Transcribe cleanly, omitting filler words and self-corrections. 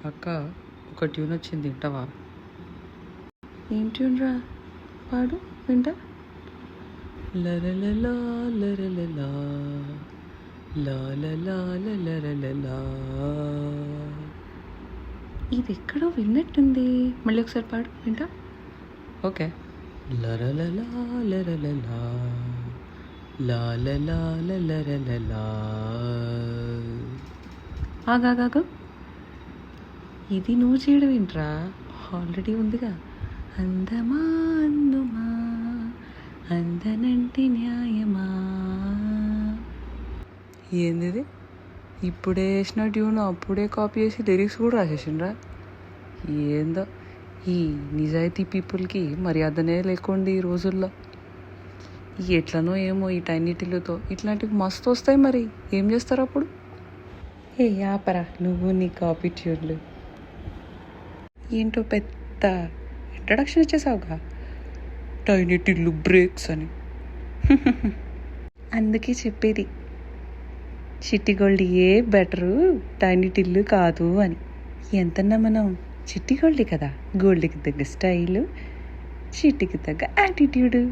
అక్క ఒక ట్యూన్ వచ్చింది, వింటావా? ఏం ట్యూన్ రా? పాడు వింటా. లరలలా లరలలా లాలలా లరలలా. ఇది ఎక్కడో విన్నట్టుంది, మళ్ళీ ఒకసారి పాడు వింటా. ఓకే. లరలలా లరలలా లాలలా లరలలా. ఆగాగాగు, ఇది నువ్వు చేయడం ఏంట్రా? ఆల్రెడీ ఉందిగా. అందమా అందుమా అందనంటి న్యాయమా. ఏంది ఇప్పుడే వేసిన ట్యూన్ అప్పుడే కాపీ చేసి లిరిక్స్ కూడా రాసేసిండ్రా? ఏందో ఈ నిజాయితీ పీపుల్కి మర్యాదనే లేకుండా ఈ రోజుల్లో. ఎట్లనో ఏమో ఈ టైనిటీలతో ఇట్లాంటివి మస్తు వస్తాయి. మరి ఏం చేస్తారు అప్పుడు? ఏ ఆపరా నువ్వు నీ కాపీ ట్యూన్లు. ఏంటో పెద్ద ఇంట్రడక్షన్ ఇచ్చేసావుగా, టైనీ టిల్లు బ్రేక్స్ అని. అందుకే చెప్పేది చిట్టి గోల్డ్ ఏ బెటరు, టైనీ టిల్లు కాదు అని. ఎంతన్నా మనం చిట్టి గోల్డ్ కదా, గోల్డ్కి తగ్గ స్టైలు, చిట్టికి తగ్గ యాటిట్యూడు.